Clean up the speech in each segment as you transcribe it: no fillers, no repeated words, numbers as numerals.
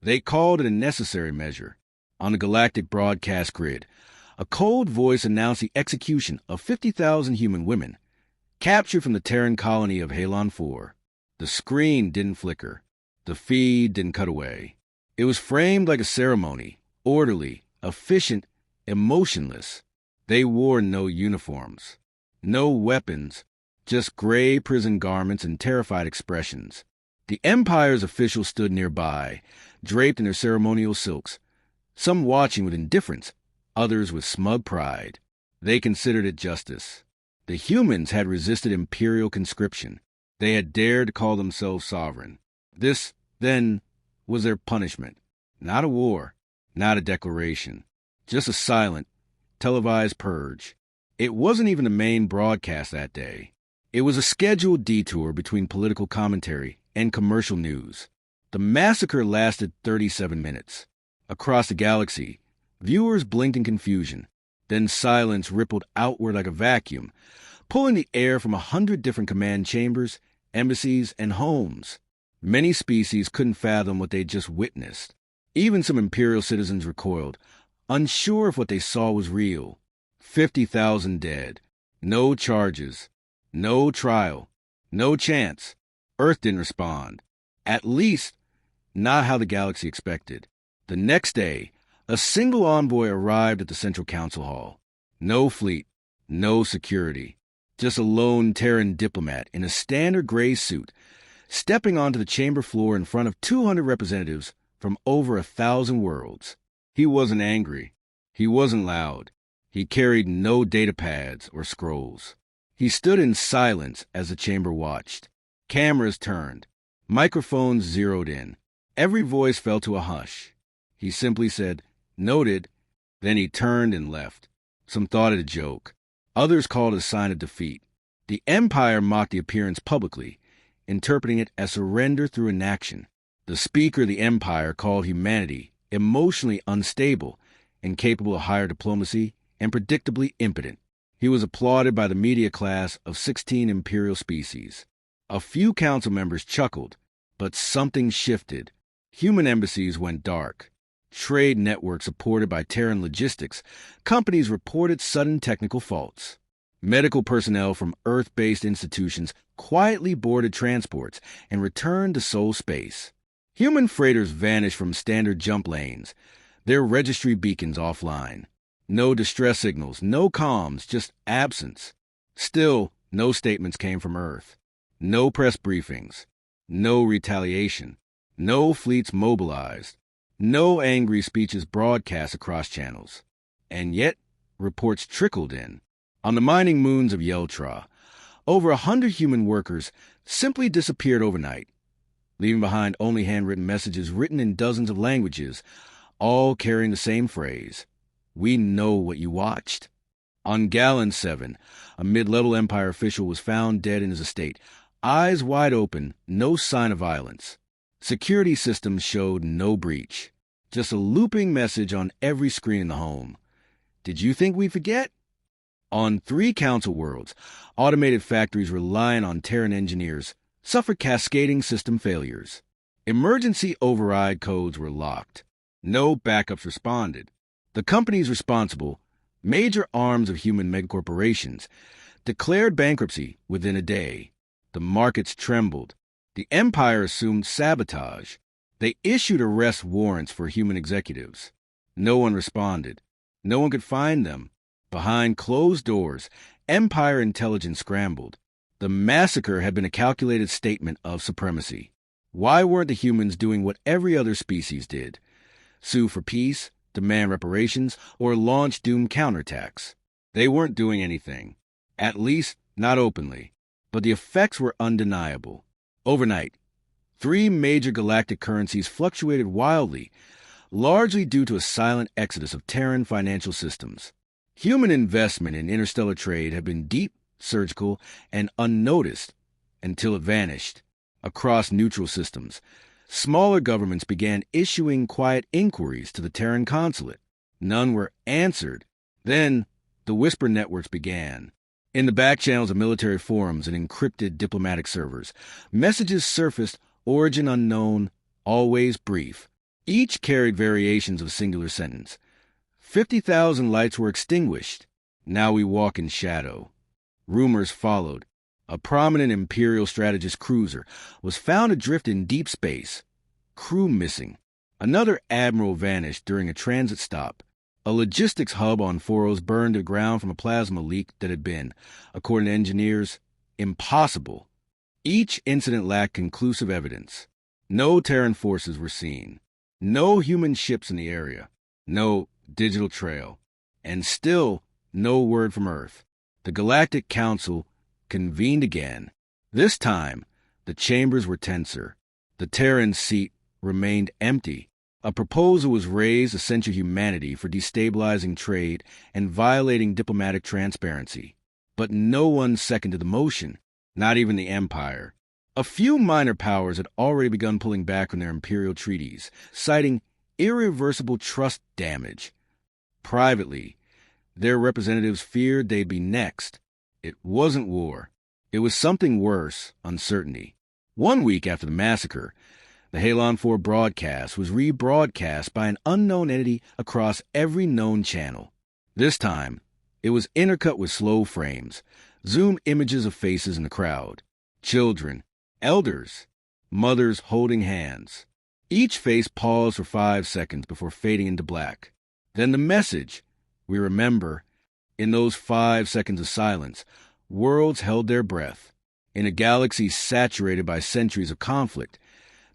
They called it a necessary measure. On the galactic broadcast grid, a cold voice announced the execution of 50,000 human women, captured from the Terran colony of Halon 4. The screen didn't flicker. The feed didn't cut away. It was framed like a ceremony, orderly, efficient, emotionless. They wore no uniforms, no weapons, just gray prison garments and terrified expressions. The Empire's officials stood nearby, draped in their ceremonial silks, some watching with indifference, others with smug pride. They considered it justice. The humans had resisted imperial conscription. They had dared to call themselves sovereign. This, then, was their punishment. Not a war, not a declaration, just a silent, televised purge. It wasn't even the main broadcast that day. It was a scheduled detour between political commentary and commercial news. The massacre lasted 37 minutes. Across the galaxy, viewers blinked in confusion. Then silence rippled outward like a vacuum, pulling the air from 100 different command chambers, embassies, and homes. Many species couldn't fathom what they'd just witnessed. Even some Imperial citizens recoiled, unsure if what they saw was real. 50,000 dead. No charges. No trial. No chance. Earth didn't respond. At least, not how the galaxy expected. The next day, a single envoy arrived at the Central Council Hall. No fleet. No security. Just a lone Terran diplomat in a standard gray suit, stepping onto the chamber floor in front of 200 representatives from over 1,000 worlds. He wasn't angry. He wasn't loud. He carried no data pads or scrolls. He stood in silence as the chamber watched. Cameras turned. Microphones zeroed in. Every voice fell to a hush. He simply said, "Noted." Then he turned and left. Some thought it a joke. Others called it a sign of defeat. The Empire mocked the appearance publicly, interpreting it as surrender through inaction. The Speaker of the Empire called humanity emotionally unstable, incapable of higher diplomacy, and predictably impotent. He was applauded by the media class of 16 Imperial species. A few council members chuckled, but something shifted. Human embassies went dark. Trade networks supported by Terran logistics, companies reported sudden technical faults. Medical personnel from Earth-based institutions quietly boarded transports and returned to Sol space. Human freighters vanished from standard jump lanes, their registry beacons offline. No distress signals, no comms, just absence. Still, no statements came from Earth. No press briefings. No retaliation. No fleets mobilized. No angry speeches broadcast across channels. And yet, reports trickled in. On the mining moons of Yeltra, over 100 human workers simply disappeared overnight, leaving behind only handwritten messages written in dozens of languages, all carrying the same phrase: "We know what you watched." On Gallon 7, a mid-level Empire official was found dead in his estate, eyes wide open, no sign of violence. Security systems showed no breach. Just a looping message on every screen in the home. Did you think we'd forget? On 3 council worlds, automated factories relying on Terran engineers suffered cascading system failures. Emergency override codes were locked. No backups responded. The companies responsible, major arms of human megacorporations, declared bankruptcy within a day. The markets trembled. The Empire assumed sabotage. They issued arrest warrants for human executives. No one responded. No one could find them. Behind closed doors, Empire intelligence scrambled. The massacre had been a calculated statement of supremacy. Why weren't the humans doing what every other species did? Sue for peace, demand reparations, or launch doomed counterattacks? They weren't doing anything. At least, not openly. But the effects were undeniable. Overnight, 3 major galactic currencies fluctuated wildly, largely due to a silent exodus of Terran financial systems. Human investment in interstellar trade had been deep, surgical, and unnoticed until it vanished. Across neutral systems, smaller governments began issuing quiet inquiries to the Terran consulate. None were answered. Then, the whisper networks began. In the back channels of military forums and encrypted diplomatic servers, messages surfaced, origin unknown, always brief. Each carried variations of a singular sentence. 50,000 lights were extinguished. Now we walk in shadow. Rumors followed. A prominent Imperial strategist cruiser was found adrift in deep space. Crew missing. Another admiral vanished during a transit stop. A logistics hub on Foros burned to the ground from a plasma leak that had been, according to engineers, impossible. Each incident lacked conclusive evidence. No Terran forces were seen. No human ships in the area. No digital trail. And still, no word from Earth. The Galactic Council convened again. This time, the chambers were tenser. The Terran seat remained empty. A proposal was raised to censure humanity for destabilizing trade and violating diplomatic transparency. But no one seconded the motion, not even the Empire. A few minor powers had already begun pulling back on their imperial treaties, citing irreversible trust damage. Privately, their representatives feared they'd be next. It wasn't war. It was something worse, uncertainty. 1 week after the massacre, the Halon 4 broadcast was rebroadcast by an unknown entity across every known channel. This time, it was intercut with slow frames, zoomed images of faces in the crowd. Children, elders, mothers holding hands. Each face paused for 5 seconds before fading into black. Then the message, we remember. In those 5 seconds of silence, worlds held their breath. In a galaxy saturated by centuries of conflict,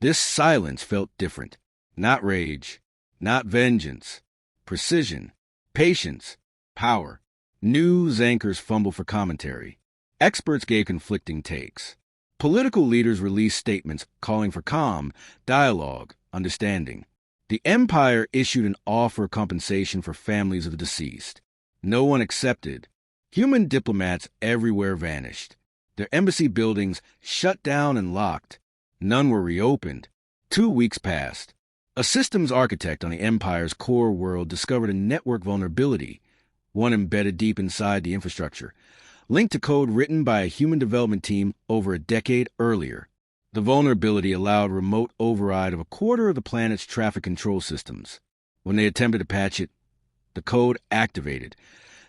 this silence felt different. Not rage, not vengeance. Precision, patience, power. News anchors fumbled for commentary. Experts gave conflicting takes. Political leaders released statements calling for calm, dialogue, understanding. The Empire issued an offer of compensation for families of the deceased. No one accepted. Human diplomats everywhere vanished. Their embassy buildings shut down and locked. None were reopened. 2 weeks passed. A systems architect on the Empire's core world discovered a network vulnerability, one embedded deep inside the infrastructure, linked to code written by a human development team over a decade earlier. The vulnerability allowed remote override of a quarter of the planet's traffic control systems. When they attempted to patch it, the code activated,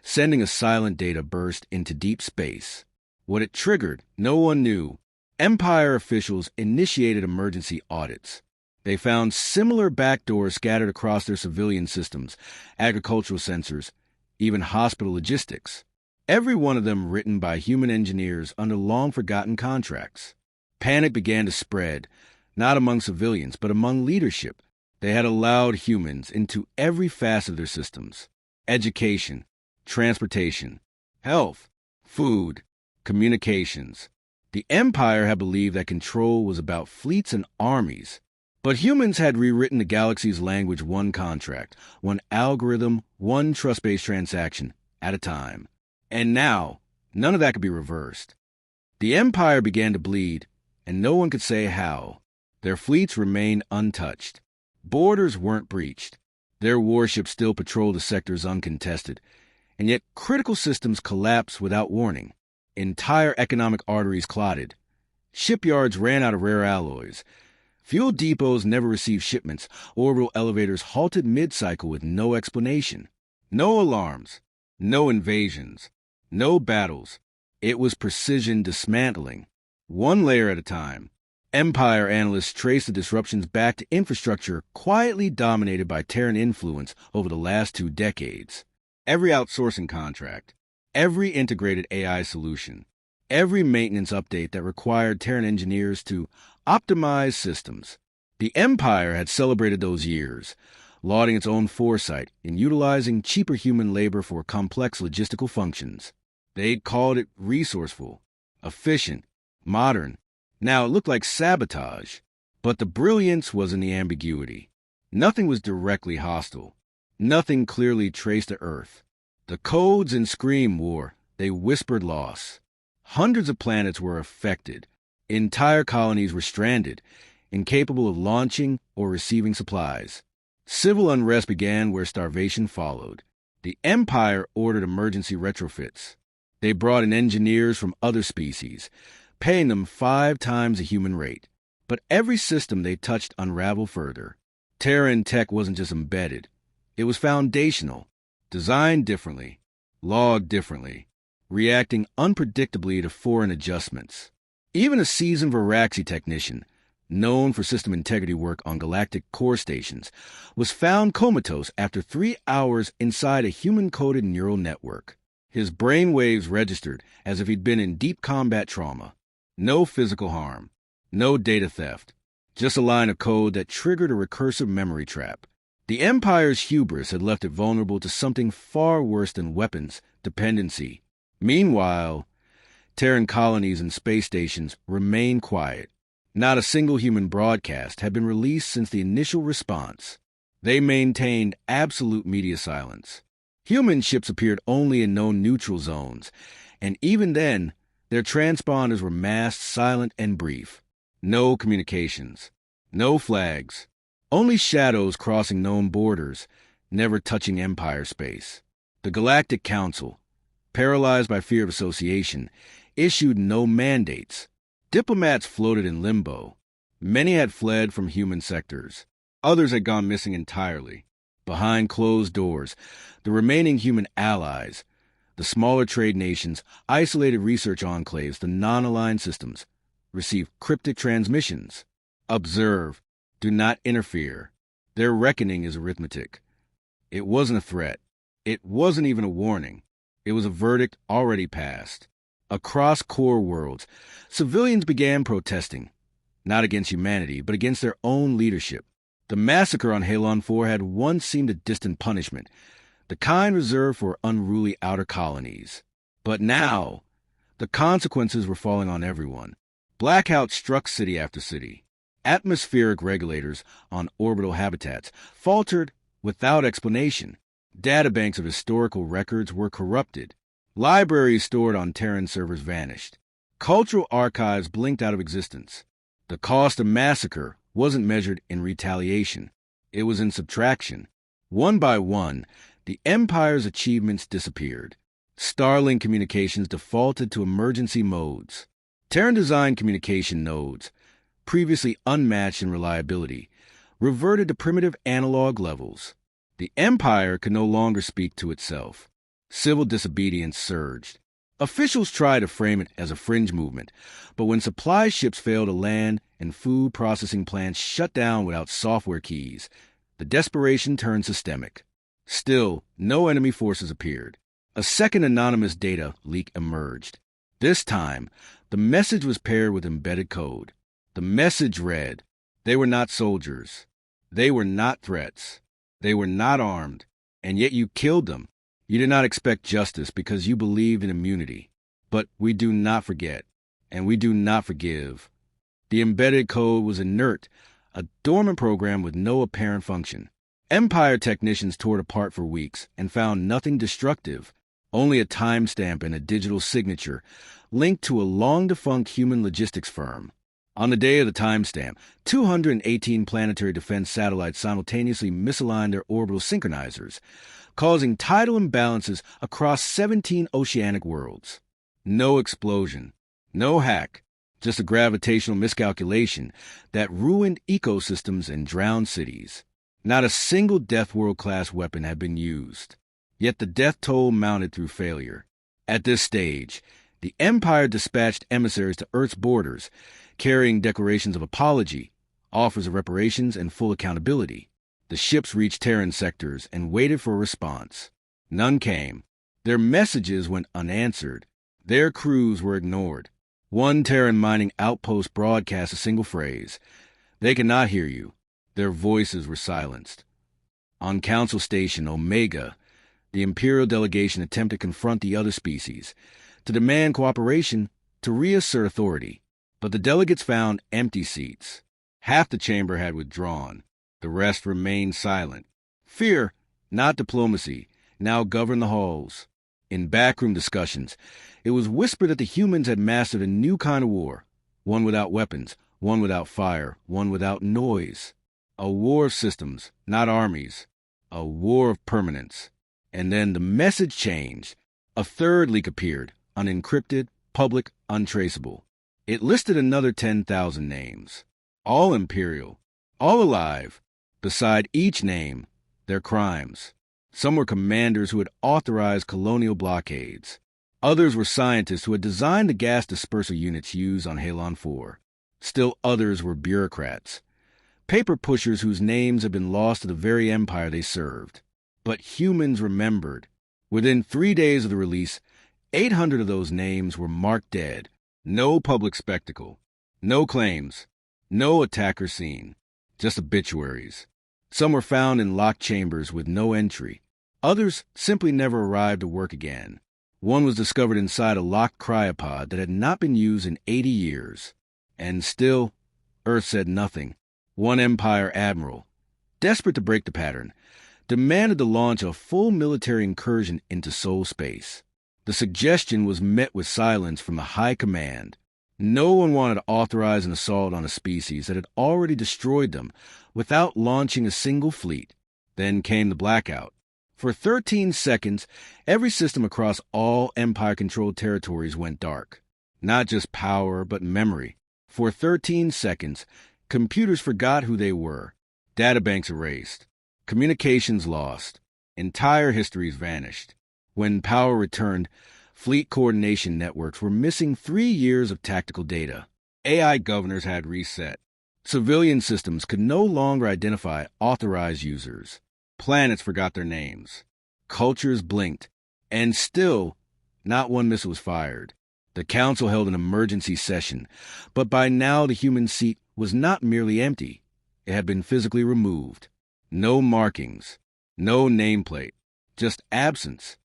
sending a silent data burst into deep space. What it triggered, no one knew. Empire officials initiated emergency audits. They found similar backdoors scattered across their civilian systems, agricultural sensors, even hospital logistics. Every one of them written by human engineers under long-forgotten contracts. Panic began to spread, not among civilians, but among leadership. They had allowed humans into every facet of their systems. Education, transportation, health, food, communications. The Empire had believed that control was about fleets and armies. But humans had rewritten the galaxy's language one contract, one algorithm, one trust-based transaction at a time. And now, none of that could be reversed. The Empire began to bleed, and no one could say how. Their fleets remained untouched. Borders weren't breached. Their warships still patrolled the sectors uncontested, and yet critical systems collapsed without warning. Entire economic arteries clotted. Shipyards ran out of rare alloys. Fuel depots never received shipments. Orbital elevators halted mid-cycle with no explanation. No alarms. No invasions. No battles. It was precision dismantling. One layer at a time. Empire analysts traced the disruptions back to infrastructure quietly dominated by Terran influence over the last 2 decades. Every outsourcing contract, every integrated AI solution, every maintenance update that required Terran engineers to optimize systems. The Empire had celebrated those years, lauding its own foresight in utilizing cheaper human labor for complex logistical functions. They'd called it resourceful, efficient, modern. Now it looked like sabotage, but the brilliance was in the ambiguity. Nothing was directly hostile. Nothing clearly traced to Earth. The codes in Scream War, they whispered loss. Hundreds of planets were affected. Entire colonies were stranded, incapable of launching or receiving supplies. Civil unrest began where starvation followed. The Empire ordered emergency retrofits. They brought in engineers from other species, paying them 5 times the human rate. But every system they touched unraveled further. Terran tech wasn't just embedded. It was foundational, designed differently, logged differently, reacting unpredictably to foreign adjustments. Even a seasoned Varaxi technician, known for system integrity work on galactic core stations, was found comatose after 3 hours inside a human-coded neural network. His brain waves registered as if he'd been in deep combat trauma. No physical harm, no data theft, just a line of code that triggered a recursive memory trap. The Empire's hubris had left it vulnerable to something far worse than weapons dependency. Meanwhile, Terran colonies and space stations remained quiet. Not a single human broadcast had been released since the initial response. They maintained absolute media silence. Human ships appeared only in known neutral zones, and even then, their transponders were masked, silent, and brief. No communications, no flags, only shadows crossing known borders, never touching Empire space. The Galactic Council, paralyzed by fear of association, issued no mandates. Diplomats floated in limbo. Many had fled from human sectors. Others had gone missing entirely. Behind closed doors, the remaining human allies, the smaller trade nations, isolated research enclaves, the non-aligned systems, received cryptic transmissions. Observe. Do not interfere. Their reckoning is arithmetic. It wasn't a threat. It wasn't even a warning. It was a verdict already passed. Across core worlds, civilians began protesting, not against humanity, but against their own leadership. The massacre on Halon 4 had once seemed a distant punishment, the kind reserved for unruly outer colonies. But now, the consequences were falling on everyone. Blackout struck city after city. Atmospheric regulators on orbital habitats faltered without explanation. Databanks of historical records were corrupted. Libraries stored on Terran servers vanished. Cultural archives blinked out of existence. The cost of massacre wasn't measured in retaliation. It was in subtraction. One by one, the Empire's achievements disappeared. Starlink communications defaulted to emergency modes. Terran-designed communication nodes, previously unmatched in reliability, reverted to primitive analog levels. The Empire could no longer speak to itself. Civil disobedience surged. Officials tried to frame it as a fringe movement, but when supply ships failed to land and food processing plants shut down without software keys, the desperation turned systemic. Still, no enemy forces appeared. A second anonymous data leak emerged. This time, the message was paired with embedded code. The message read, "They were not soldiers. They were not threats. They were not armed. And yet you killed them. You did not expect justice because you believed in immunity. But we do not forget, and we do not forgive." The embedded code was inert, a dormant program with no apparent function. Empire technicians tore it apart for weeks and found nothing destructive, only a timestamp and a digital signature linked to a long-defunct human logistics firm. On the day of the timestamp, 218 planetary defense satellites simultaneously misaligned their orbital synchronizers, causing tidal imbalances across 17 oceanic worlds. No explosion, no hack, just a gravitational miscalculation that ruined ecosystems and drowned cities. Not a single Death World-class weapon had been used. Yet the death toll mounted through failure. At this stage, the Empire dispatched emissaries to Earth's borders, carrying declarations of apology, offers of reparations, and full accountability. The ships reached Terran sectors and waited for a response. None came. Their messages went unanswered. Their crews were ignored. One Terran mining outpost broadcast a single phrase. "They cannot hear you." Their voices were silenced. On Council Station Omega, the Imperial delegation attempted to confront the other species, to demand cooperation, to reassert authority. But the delegates found empty seats. Half the chamber had withdrawn. The rest remained silent. Fear, not diplomacy, now governed the halls. In backroom discussions, it was whispered that the humans had mastered a new kind of war, one without weapons, one without fire, one without noise. A war of systems, not armies. A war of permanence. And then the message changed. A third leak appeared, unencrypted, public, untraceable. It listed another 10,000 names. All Imperial, all alive, Beside each name, their crimes. Some were commanders who had authorized colonial blockades. Others were scientists who had designed the gas dispersal units used on Halon 4. Still others were bureaucrats, paper pushers whose names had been lost to the very empire they served. But humans remembered. Within 3 days of the release, 800 of those names were marked dead. No public spectacle. No claims. No attacker seen. Just obituaries. Some were found in locked chambers with no entry. Others simply never arrived to work again. One was discovered inside a locked cryopod that had not been used in 80 years. And still, Earth said nothing. One Empire admiral, desperate to break the pattern, demanded the launch of a full military incursion into soul space. The suggestion was met with silence from the high command. No one wanted to authorize an assault on a species that had already destroyed them without launching a single fleet. Then came the blackout. For 13 seconds, every system across all Empire-controlled territories went dark. Not just power, but memory. For 13 seconds, computers forgot who they were. Databanks erased. Communications lost. Entire histories vanished. When power returned, fleet coordination networks were missing 3 years of tactical data. AI governors had reset. Civilian systems could no longer identify authorized users. Planets forgot their names. Cultures blinked. And still, not one missile was fired. The council held an emergency session, but by now the human seat was not merely empty. It had been physically removed. No markings. No nameplate. Just absence.